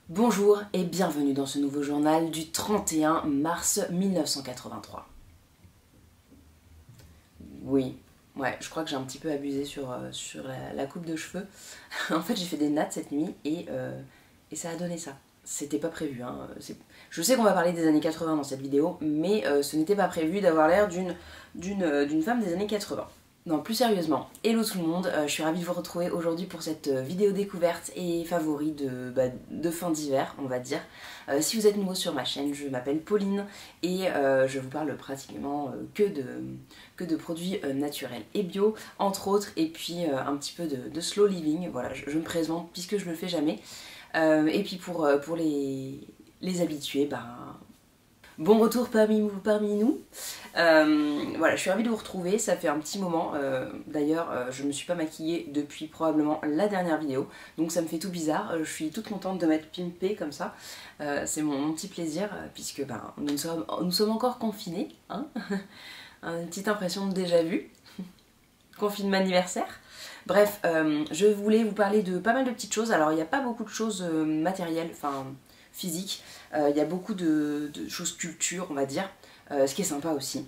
Bonjour et bienvenue dans ce nouveau journal du 31 mars 1983. Oui, ouais, je crois que j'ai un petit peu abusé sur la coupe de cheveux. En fait, j'ai fait des nattes cette nuit et ça a donné ça. C'était pas prévu, hein. Je sais qu'on va parler des années 80 dans cette vidéo, mais ce n'était pas prévu d'avoir l'air d'une femme des années 80. Non, plus sérieusement, hello tout le monde, je suis ravie de vous retrouver aujourd'hui pour cette vidéo découverte et favori de fin d'hiver, on va dire. Si vous êtes nouveau sur ma chaîne, je m'appelle Pauline et je vous parle pratiquement que de produits naturels et bio, entre autres, et puis un petit peu de slow living. Voilà, je me présente puisque je le fais jamais. Et puis pour les habitués, bon retour parmi nous. Voilà, je suis ravie de vous retrouver, ça fait un petit moment. D'ailleurs, je me suis pas maquillée depuis probablement la dernière vidéo, donc ça me fait tout bizarre. Je suis toute contente de m'être pimpée comme ça. C'est mon petit plaisir, puisque nous sommes encore confinés. Hein. Une petite impression de déjà vu. Confinement anniversaire. Bref, je voulais vous parler de pas mal de petites choses. Alors, il n'y a pas beaucoup de choses matérielles, enfin physiques. Il y a beaucoup de choses culture, on va dire, ce qui est sympa aussi.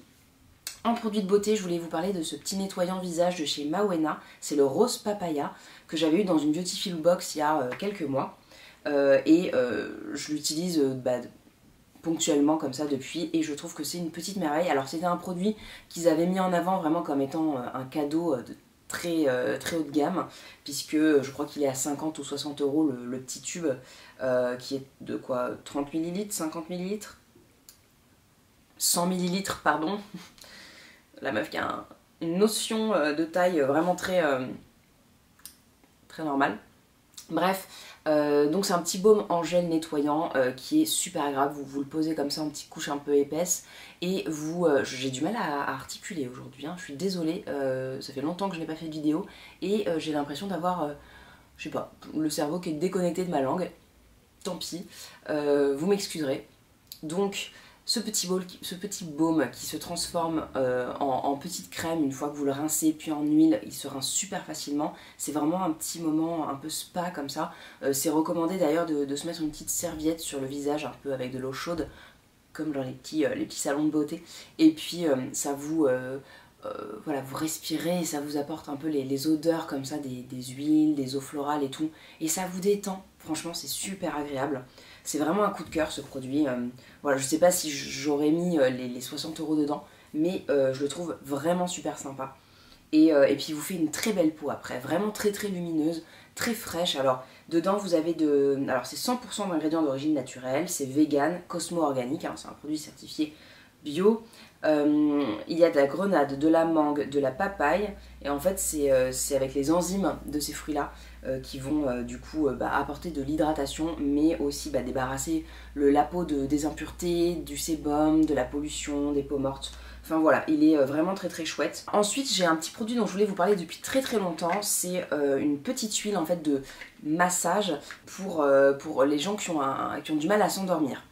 En produit de beauté, je voulais vous parler de ce petit nettoyant visage de chez Mawena. C'est le Rose Papaya que j'avais eu dans une Beautiful Box il y a quelques mois. Je l'utilise ponctuellement comme ça depuis et je trouve que c'est une petite merveille. Alors c'était un produit qu'ils avaient mis en avant vraiment comme étant un cadeau de très haut de gamme, puisque je crois qu'il est à 50 ou 60 euros le petit tube qui est de quoi, 30 ml, 50 ml, 100 ml, pardon. La meuf qui a une notion de taille vraiment très normale. Bref, donc c'est un petit baume en gel nettoyant qui est super agréable. Vous le posez comme ça en petite couche un peu épaisse et j'ai du mal à articuler aujourd'hui, hein. Je suis désolée, ça fait longtemps que je n'ai pas fait de vidéo et j'ai l'impression d'avoir, je sais pas, le cerveau qui est déconnecté de ma langue. Tant pis, vous m'excuserez. Donc ce petit baume qui se transforme en petite crème une fois que vous le rincez, puis en huile, il se rince super facilement. C'est vraiment un petit moment un peu spa comme ça. C'est recommandé d'ailleurs de se mettre une petite serviette sur le visage, un peu avec de l'eau chaude, comme dans les petits salons de beauté. Et puis ça vous... voilà, vous respirez et ça vous apporte un peu les odeurs comme ça des huiles, des eaux florales et tout. Et ça vous détend, franchement c'est super agréable. C'est vraiment un coup de cœur ce produit. Voilà, je sais pas si j'aurais mis les 60 euros dedans, mais je le trouve vraiment super sympa. Et puis il vous fait une très belle peau après, vraiment très lumineuse, très fraîche. Alors dedans vous avez alors c'est 100% d'ingrédients d'origine naturelle, c'est vegan, cosmo-organique, hein, c'est un produit certifié bio. Il y a de la grenade, de la mangue, de la papaye, et en fait c'est avec les enzymes de ces fruits-là qui vont du coup apporter de l'hydratation, mais aussi débarrasser la peau des impuretés, du sébum, de la pollution, des peaux mortes. Enfin voilà, il est vraiment très chouette. Ensuite j'ai un petit produit dont je voulais vous parler depuis très longtemps, c'est une petite huile en fait de massage pour les gens qui ont du mal à s'endormir.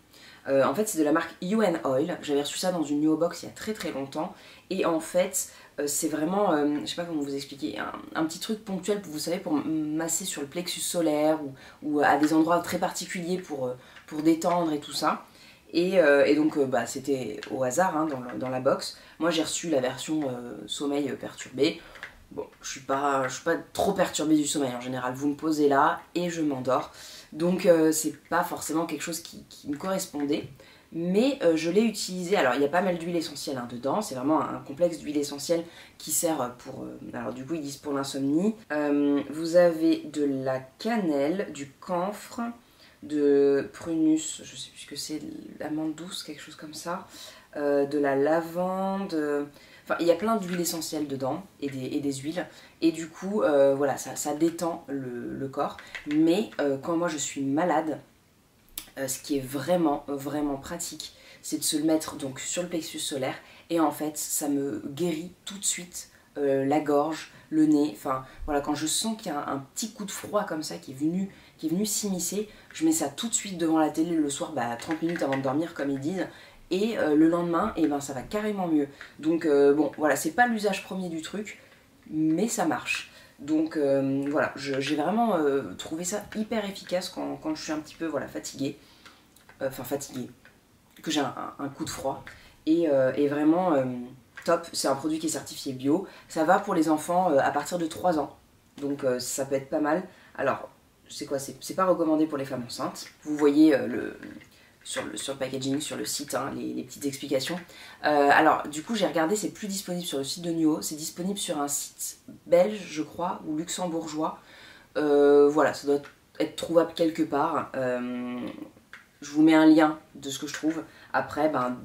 En fait c'est de la marque UN Oil, j'avais reçu ça dans une New Box il y a très longtemps et en fait c'est vraiment, je sais pas comment vous expliquer, un petit truc ponctuel, vous savez, pour masser sur le plexus solaire ou à des endroits très particuliers pour détendre et tout ça. Et donc c'était au hasard, hein, dans la box. Moi j'ai reçu la version sommeil perturbé. Bon, je suis pas trop perturbée du sommeil en général. Vous me posez là et je m'endors. Donc c'est pas forcément quelque chose qui me correspondait. Mais je l'ai utilisé. Alors il y a pas mal d'huile essentielle hein, dedans. C'est vraiment un complexe d'huile essentielle qui sert pour... alors du coup ils disent pour l'insomnie. Vous avez de la cannelle, du camphre, de prunus, je sais plus ce que c'est, l'amande douce, quelque chose comme ça, de la lavande, enfin il y a plein d'huiles essentielles dedans et des huiles et du coup voilà ça détend le corps, mais quand moi je suis malade, ce qui est vraiment pratique, c'est de se le mettre donc sur le plexus solaire et en fait ça me guérit tout de suite la gorge, le nez, enfin voilà, quand je sens qu'il y a un petit coup de froid comme ça qui est venu s'immiscer, je mets ça tout de suite devant la télé le soir, 30 minutes avant de dormir comme ils disent, et le lendemain, ça va carrément mieux. Donc bon, voilà, c'est pas l'usage premier du truc, mais ça marche. Donc voilà, j'ai vraiment trouvé ça hyper efficace quand je suis un petit peu voilà, fatiguée. Enfin fatiguée, que j'ai un coup de froid. Et vraiment top, c'est un produit qui est certifié bio. Ça va pour les enfants à partir de 3 ans. Donc ça peut être pas mal. Alors, c'est quoi? C'est pas recommandé pour les femmes enceintes. Vous voyez sur le packaging, sur le site, hein, les petites explications. Alors, du coup, j'ai regardé, c'est plus disponible sur le site de Nuo. C'est disponible sur un site belge, je crois, ou luxembourgeois. Voilà, ça doit être trouvable quelque part. Je vous mets un lien de ce que je trouve. Après, ben,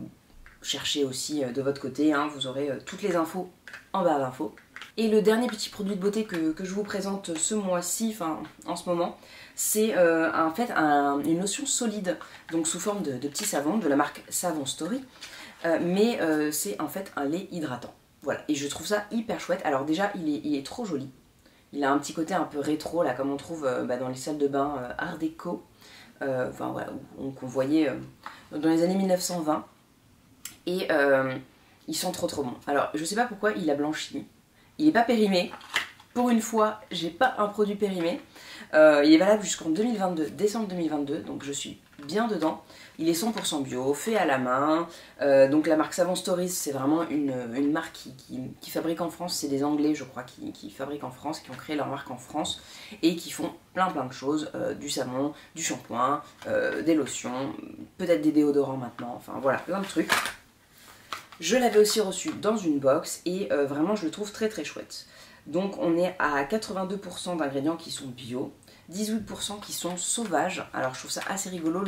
cherchez aussi de votre côté, hein, vous aurez toutes les infos en barre d'infos. Et le dernier petit produit de beauté que je vous présente ce mois-ci, enfin en ce moment, c'est en fait une lotion solide, donc sous forme de petits savons de la marque Savon Story, mais c'est en fait un lait hydratant. Voilà, et je trouve ça hyper chouette. Alors déjà, il est trop joli. Il a un petit côté un peu rétro, là, comme on trouve dans les salles de bain Art déco, enfin voilà, qu'on voyait dans les années 1920. Et ils sont trop bons. Alors je sais pas pourquoi il a blanchi. Il n'est pas périmé. Pour une fois, j'ai pas un produit périmé. Il est valable jusqu'en 2022, décembre 2022, donc je suis bien dedans. Il est 100% bio, fait à la main. Donc la marque Savon Stories, c'est vraiment une marque qui fabrique en France. C'est des Anglais, je crois, qui fabriquent en France, qui ont créé leur marque en France et qui font plein de choses. Du savon, du shampoing, des lotions, peut-être des déodorants maintenant. Enfin voilà, plein de trucs. Je l'avais aussi reçu dans une box et vraiment je le trouve très très chouette. Donc on est à 82% d'ingrédients qui sont bio, 18% qui sont sauvages. Alors je trouve ça assez rigolo,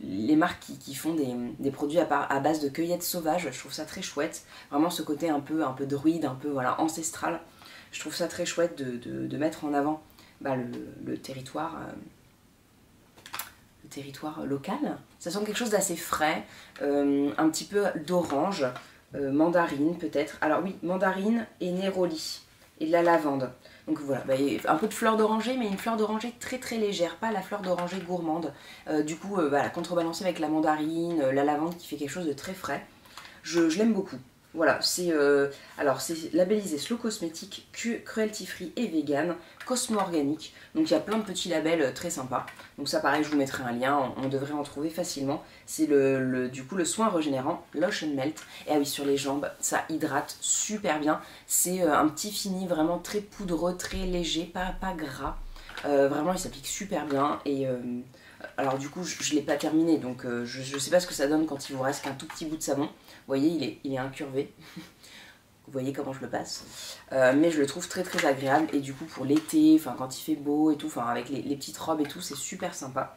les marques qui font des produits à base de cueillettes sauvages, je trouve ça très chouette. Vraiment ce côté un peu druide, un peu voilà, ancestral. Je trouve ça très chouette de mettre en avant bah, le territoire local. Ça sent quelque chose d'assez frais, un petit peu d'orange, mandarine peut-être. Alors oui, mandarine et néroli et de la lavande. Donc voilà, bah, un peu de fleur d'oranger, mais une fleur d'oranger très très légère, pas la fleur d'oranger gourmande. Du coup, voilà, contrebalancée avec la mandarine, la lavande qui fait quelque chose de très frais. Je l'aime beaucoup. Voilà, c'est labellisé Slow Cosmétique, cruelty free et vegan, Cosmo organique. Donc il y a plein de petits labels très sympas. Donc ça pareil, je vous mettrai un lien, on devrait en trouver facilement. C'est du coup le soin régénérant Lotion Melt. Et ah oui, sur les jambes, ça hydrate super bien. C'est un petit fini vraiment très poudreux, très léger, pas gras. Vraiment il s'applique super bien et alors du coup je ne l'ai pas terminé, donc je sais pas ce que ça donne quand il vous reste qu'un tout petit bout de savon. Vous voyez, il est incurvé. Vous voyez comment je le passe. Mais je le trouve très très agréable. Et du coup pour l'été, quand il fait beau et tout, avec les petites robes et tout, c'est super sympa.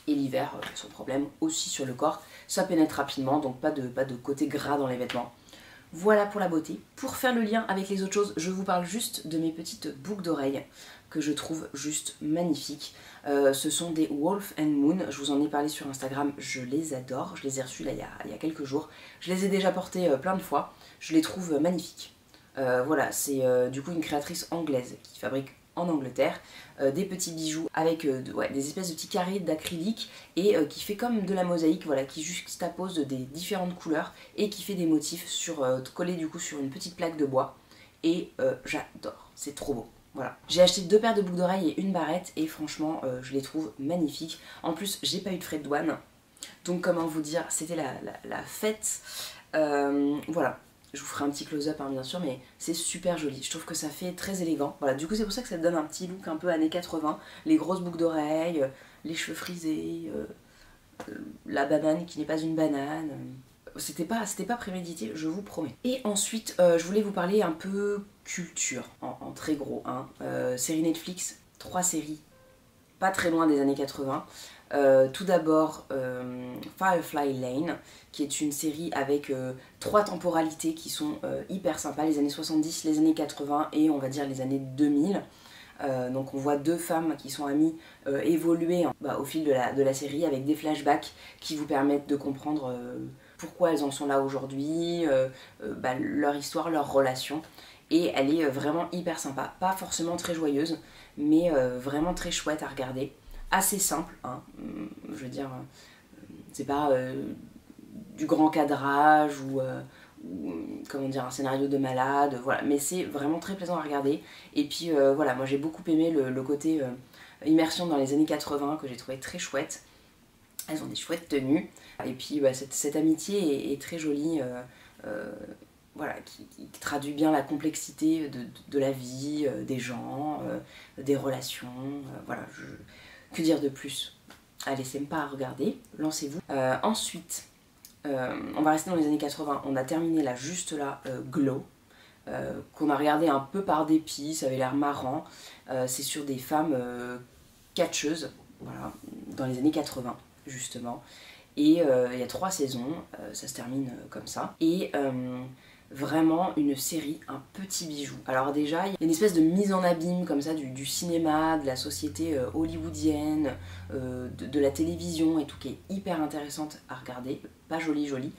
Et l'hiver, sans problème, aussi sur le corps. Ça pénètre rapidement, donc pas de côté gras dans les vêtements. Voilà pour la beauté. Pour faire le lien avec les autres choses, je vous parle juste de mes petites boucles d'oreilles que je trouve juste magnifiques. Ce sont des Wolf and Moon, je vous en ai parlé sur Instagram, je les adore. Je les ai reçus là il y a quelques jours. Je les ai déjà portées plein de fois, je les trouve magnifiques. Voilà, c'est du coup une créatrice anglaise qui fabrique en Angleterre des petits bijoux avec des espèces de petits carrés d'acrylique et qui fait comme de la mosaïque, voilà, qui juxtapose des différentes couleurs et qui fait des motifs collés du coup sur une petite plaque de bois. Et j'adore, c'est trop beau. Voilà. J'ai acheté 2 paires de boucles d'oreilles et une barrette et franchement je les trouve magnifiques. En plus j'ai pas eu de frais de douane, donc comment vous dire, c'était la fête. Voilà. Je vous ferai un petit close-up bien sûr, mais c'est super joli. Je trouve que ça fait très élégant. Voilà, du coup c'est pour ça que ça donne un petit look un peu années 80. Les grosses boucles d'oreilles, les cheveux frisés, la banane qui n'est pas une banane. C'était pas prémédité, je vous promets. Et ensuite, je voulais vous parler un peu culture, en très gros. Hein. Série Netflix, 3 séries, pas très loin des années 80. Tout d'abord Firefly Lane, qui est une série avec 3 temporalités qui sont hyper sympas, les années 70, les années 80 et on va dire les années 2000. Donc on voit 2 femmes qui sont amies évoluer au fil de la série avec des flashbacks qui vous permettent de comprendre pourquoi elles en sont là aujourd'hui, leur histoire, leur relation. Et elle est vraiment hyper sympa, pas forcément très joyeuse, mais vraiment très chouette à regarder. Assez simple, hein. Je veux dire, c'est pas du grand cadrage ou comment dire, un scénario de malade, voilà. Mais c'est vraiment très plaisant à regarder. Et puis voilà, moi j'ai beaucoup aimé le côté immersion dans les années 80 que j'ai trouvé très chouette. Elles ont des chouettes tenues. Et puis cette amitié est très jolie. Voilà, qui traduit bien la complexité de la vie, des gens, des relations. Voilà, que dire de plus? Allez, c'est pas à regarder, lancez-vous. Ensuite, on va rester dans les années 80. On a terminé là, juste là, Glow, qu'on a regardé un peu par dépit, ça avait l'air marrant. C'est sur des femmes catcheuses, voilà, dans les années 80, justement. Et il y a 3 saisons, ça se termine comme ça. Et vraiment une série, un petit bijou. Alors déjà, il y a une espèce de mise en abîme comme ça du cinéma, de la société hollywoodienne, de la télévision et tout, qui est hyper intéressante à regarder, pas jolie.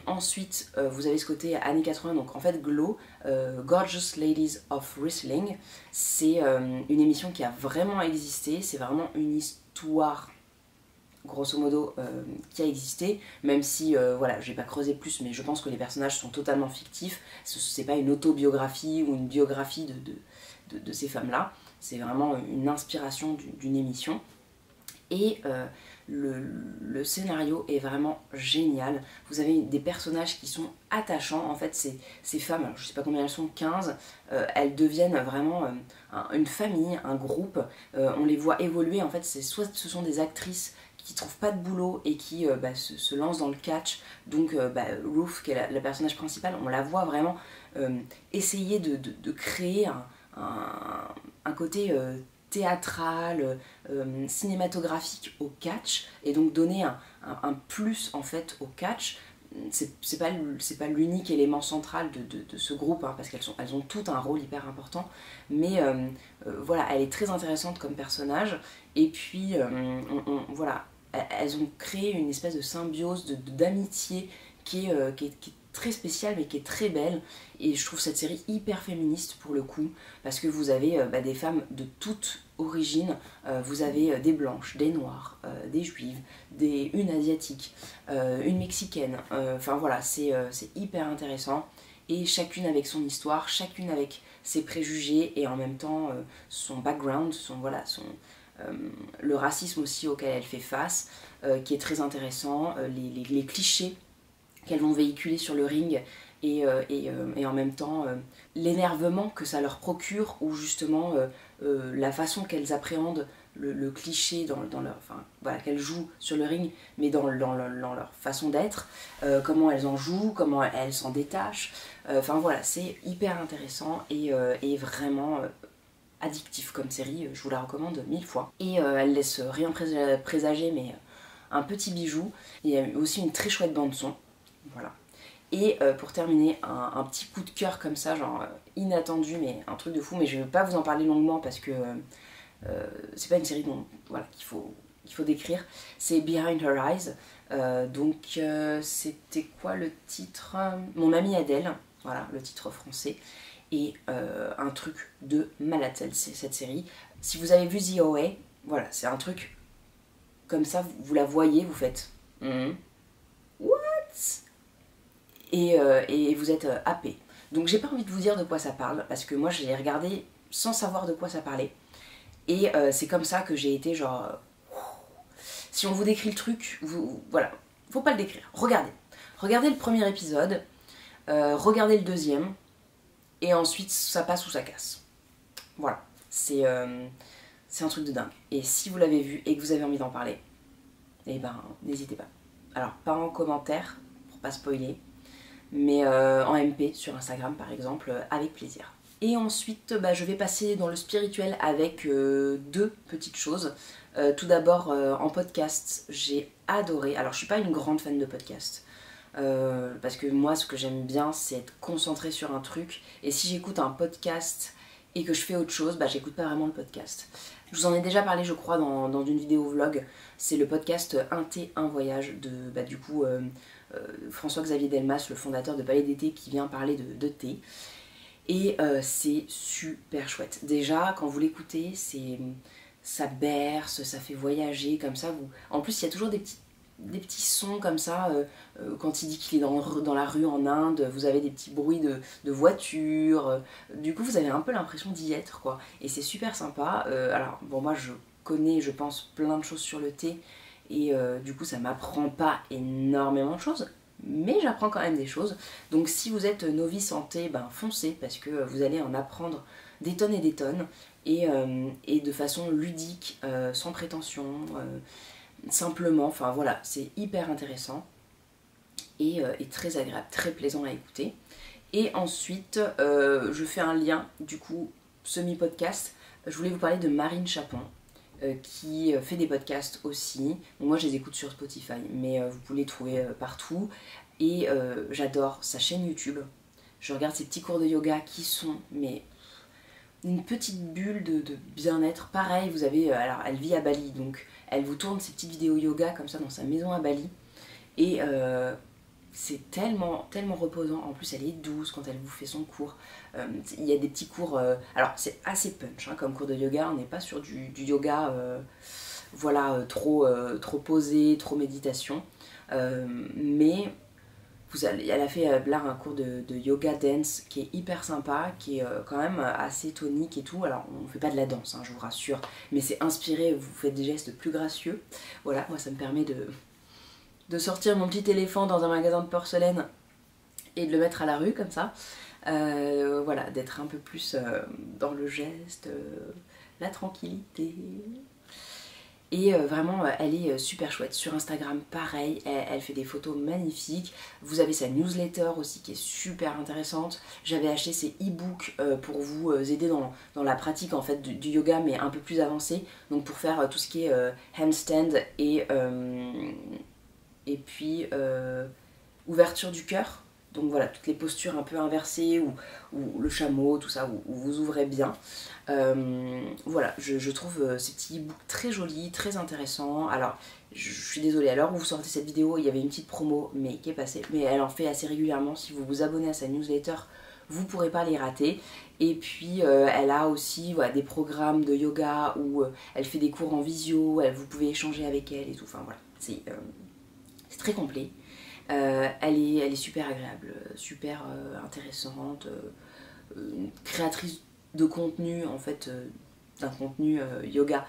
Ensuite, vous avez ce côté années 80, donc en fait Glow, Gorgeous Ladies of Wrestling, c'est une émission qui a vraiment existé, c'est vraiment une histoire grosso modo qui a existé, même si voilà, j'ai pas creusé plus, mais je pense que les personnages sont totalement fictifs. C'est pas une autobiographie ou une biographie de ces femmes-là, c'est vraiment une inspiration d'une émission. Et le scénario est vraiment génial. Vous avez des personnages qui sont attachants. En fait, ces femmes, alors je sais pas combien elles sont, 15, elles deviennent vraiment une famille, un groupe. On les voit évoluer. En fait, soit ce sont des actrices qui trouvent pas de boulot et qui se lancent dans le catch. Donc Ruth, qui est la personnage principale, on la voit vraiment essayer de créer un côté théâtral, cinématographique au catch, et donc donner un plus en fait au catch. C'est pas l'unique élément central de ce groupe, hein, parce qu'elles ont tout un rôle hyper important, mais voilà, elle est très intéressante comme personnage, et puis voilà, elles ont créé une espèce de symbiose, d'amitié qui est très spéciale mais qui est très belle, et je trouve cette série hyper féministe pour le coup, parce que vous avez des femmes de toutes origines, vous avez des blanches, des noires, des juives, une asiatique, une mexicaine, enfin voilà, c'est hyper intéressant, et chacune avec son histoire, chacune avec ses préjugés, et en même temps son background, le racisme aussi auquel elle fait face, qui est très intéressant, les clichés qu'elles vont véhiculer sur le ring, et en même temps l'énervement que ça leur procure, ou justement la façon qu'elles appréhendent le cliché dans leur, enfin voilà, qu'elles jouent sur le ring, mais dans leur façon d'être, comment elles en jouent, comment elles s'en détachent, enfin voilà, c'est hyper intéressant et vraiment addictif comme série, je vous la recommande 1000 fois. Et elle laisse rien présager, mais un petit bijou. Il y a aussi une très chouette bande son, voilà. Et pour terminer, un petit coup de cœur comme ça, genre inattendu, mais un truc de fou, mais je ne vais pas vous en parler longuement parce que c'est pas une série voilà, qu'il faut décrire. C'est Behind Her Eyes. Donc c'était quoi le titre? Mon amie Adèle, voilà le titre français. Et un truc de malade cette série. Si vous avez vu The OA, voilà, c'est un truc comme ça, vous la voyez, vous faites what? Et vous êtes happé. Donc j'ai pas envie de vous dire de quoi ça parle, parce que moi je l'ai regardé sans savoir de quoi ça parlait. Et c'est comme ça que j'ai été genre... Si on vous décrit le truc, voilà, faut pas le décrire. Regardez le premier épisode, regardez le deuxième, et ensuite ça passe ou ça casse. Voilà, c'est un truc de dingue. Et si vous l'avez vu et que vous avez envie d'en parler, eh ben n'hésitez pas. Alors pas en commentaire, pour pas spoiler, mais en MP sur Instagram par exemple, avec plaisir. Et ensuite je vais passer dans le spirituel avec 2 petites choses. Tout d'abord en podcast, j'ai adoré, alors je suis pas une grande fan de podcast, parce que moi ce que j'aime bien c'est être concentrée sur un truc, et si j'écoute un podcast et que je fais autre chose, j'écoute pas vraiment le podcast. Je vous en ai déjà parlé je crois dans une vidéo vlog, c'est le podcast Un thé, un voyage de du coup François-Xavier Delmas, le fondateur de Palais d'été, qui vient parler de thé. Et c'est super chouette. Déjà, quand vous l'écoutez, ça berce, ça fait voyager comme ça. En plus, il y a toujours des des petits sons comme ça, quand il dit qu'il est dans la rue en Inde, vous avez des petits bruits de voitures, du coup vous avez un peu l'impression d'y être quoi, et c'est super sympa. Alors bon, moi je connais je pense plein de choses sur le thé, et du coup ça m'apprend pas énormément de choses, mais j'apprends quand même des choses. Donc si vous êtes novice en thé, ben foncez, parce que vous allez en apprendre des tonnes et des tonnes, et de façon ludique, sans prétention, simplement, enfin voilà, c'est hyper intéressant et très agréable, très plaisant à écouter. Et ensuite, je fais un lien, du coup, semi-podcast. Je voulais vous parler de Marine Chapon, qui fait des podcasts aussi. Donc moi, je les écoute sur Spotify, mais vous pouvez les trouver partout. Et j'adore sa chaîne YouTube. Je regarde ses petits cours de yoga qui sont, mais une petite bulle de bien-être. Pareil, vous avez, alors elle vit à Bali, donc elle vous tourne ses petites vidéos yoga comme ça dans sa maison à Bali. Et c'est tellement reposant. En plus, elle est douce quand elle vous fait son cours. Il y a des petits cours, alors c'est assez punch hein, comme cours de yoga. On n'est pas sur du yoga voilà, trop posé, trop méditation. Mais elle a fait là un cours de yoga dance qui est hyper sympa, qui est quand même assez tonique et tout. Alors on fait pas de la danse, hein, je vous rassure, mais c'est inspiré, vous faites des gestes plus gracieux. Voilà, moi ça me permet de sortir mon petit éléphant dans un magasin de porcelaine et de le mettre à la rue comme ça. Voilà, d'être un peu plus dans le geste, la tranquillité. Et vraiment, elle est super chouette. Sur Instagram, pareil, elle fait des photos magnifiques. Vous avez sa newsletter aussi qui est super intéressante. J'avais acheté ses e-books pour vous aider dans la pratique en fait du yoga, mais un peu plus avancé. Donc pour faire tout ce qui est handstand et puis ouverture du cœur. Donc voilà, toutes les postures un peu inversées, ou le chameau, tout ça, où vous ouvrez bien. Voilà, je trouve ces petits e-books très jolis, très intéressants. Alors, je suis désolée, à l'heure où vous sortez cette vidéo, il y avait une petite promo mais qui est passée. Mais elle en fait assez régulièrement. Si vous vous abonnez à sa newsletter, vous ne pourrez pas les rater. Et puis, elle a aussi voilà, des programmes de yoga où elle fait des cours en visio, vous pouvez échanger avec elle et tout. Enfin voilà, c'est très complet. Elle est super agréable, super intéressante, créatrice de contenu en fait, d'un contenu yoga,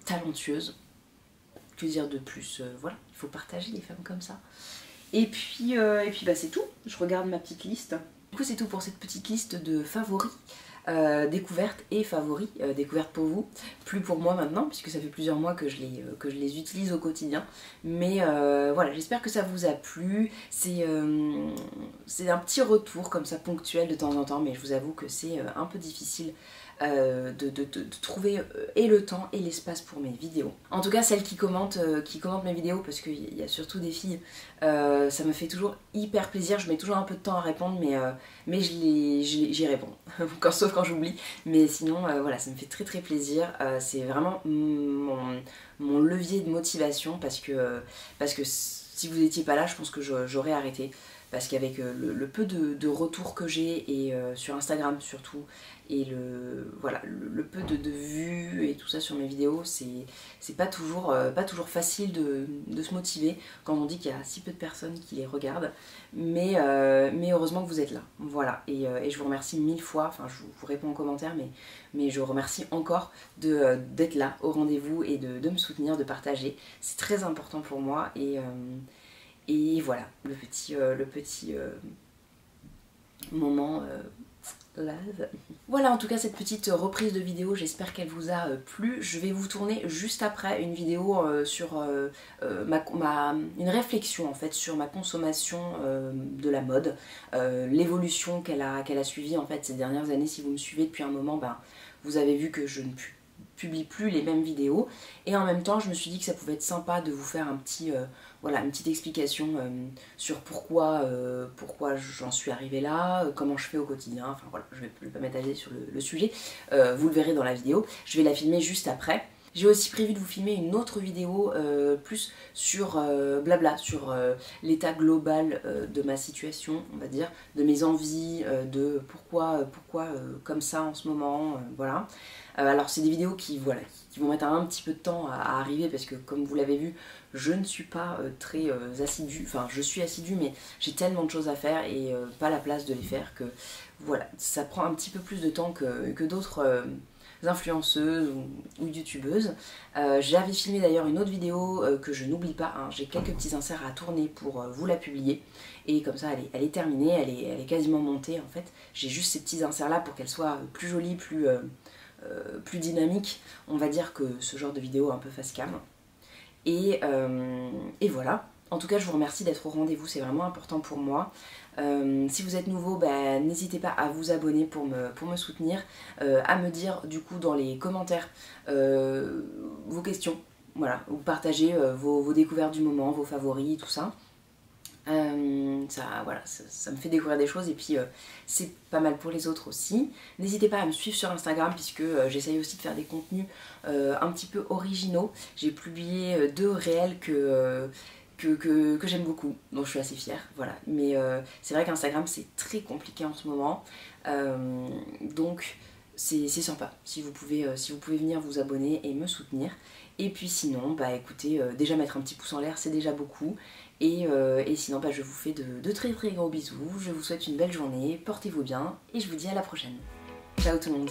talentueuse. Que dire de plus, voilà, il faut partager des femmes comme ça. Et puis bah, c'est tout, je regarde ma petite liste. Du coup c'est tout pour cette petite liste de favoris. Découvertes et favoris, découvertes pour vous, plus pour moi maintenant puisque ça fait plusieurs mois que je les utilise au quotidien, mais voilà, j'espère que ça vous a plu. C'est un petit retour comme ça ponctuel de temps en temps, mais je vous avoue que c'est un peu difficile de trouver et le temps et l'espace pour mes vidéos. En tout cas, celles qui commentent mes vidéos, parce qu'il y a surtout des filles, ça me fait toujours hyper plaisir. Je mets toujours un peu de temps à répondre, mais j'y réponds, sauf quand j'oublie. Mais sinon, voilà, ça me fait très très plaisir. C'est vraiment mon levier de motivation, parce que si vous n'étiez pas là, je pense que j'aurais arrêté. Parce qu'avec le peu de retours que j'ai, et sur Instagram surtout, et le peu de vues et tout ça sur mes vidéos, c'est pas toujours facile de se motiver quand on dit qu'il y a si peu de personnes qui les regardent. Mais heureusement que vous êtes là. Voilà, et je vous remercie 1000 fois, enfin je vous réponds en commentaire, mais je vous remercie encore d'être là au rendez-vous et de me soutenir, de partager. C'est très important pour moi, et voilà, le petit moment love. Voilà, en tout cas cette petite reprise de vidéo, j'espère qu'elle vous a plu. Je vais vous tourner juste après une vidéo sur une réflexion en fait sur ma consommation de la mode, l'évolution qu'elle a suivie en fait ces dernières années. Si vous me suivez depuis un moment, ben, vous avez vu que je ne publie plus les mêmes vidéos, et en même temps je me suis dit que ça pouvait être sympa de vous faire voilà, une petite explication sur pourquoi j'en suis arrivée là, comment je fais au quotidien. Enfin voilà, je vais pas m'étaler sur le sujet, vous le verrez dans la vidéo, je vais la filmer juste après. J'ai aussi prévu de vous filmer une autre vidéo plus sur blabla, sur l'état global de ma situation, on va dire, de mes envies, de pourquoi comme ça en ce moment, voilà. Alors c'est des vidéos qui vont mettre un petit peu de temps à arriver parce que comme vous l'avez vu, je ne suis pas très assidue, enfin je suis assidue mais j'ai tellement de choses à faire et pas la place de les faire que voilà, ça prend un petit peu plus de temps que d'autres influenceuses ou youtubeuses. J'avais filmé d'ailleurs une autre vidéo que je n'oublie pas, hein. J'ai quelques petits inserts à tourner pour vous la publier et comme ça elle est terminée, elle est quasiment montée en fait. J'ai juste ces petits inserts là pour qu'elle soit plus jolie, plus dynamique, on va dire, que ce genre de vidéo un peu face cam. Et voilà. En tout cas, je vous remercie d'être au rendez-vous, c'est vraiment important pour moi. Si vous êtes nouveau, bah, n'hésitez pas à vous abonner pour me soutenir, à me dire du coup dans les commentaires vos questions, voilà, ou partager vos découvertes du moment, vos favoris, tout ça. Ça me fait découvrir des choses et puis c'est pas mal pour les autres aussi. N'hésitez pas à me suivre sur Instagram puisque j'essaye aussi de faire des contenus un petit peu originaux. J'ai publié 2 réels que j'aime beaucoup, dont je suis assez fière, voilà. Mais c'est vrai qu'Instagram c'est très compliqué en ce moment, donc c'est sympa si vous pouvez venir vous abonner et me soutenir. Et puis sinon, bah écoutez, déjà mettre un petit pouce en l'air c'est déjà beaucoup. Et sinon, bah, je vous fais de très très gros bisous, je vous souhaite une belle journée, portez-vous bien et je vous dis à la prochaine. Ciao tout le monde.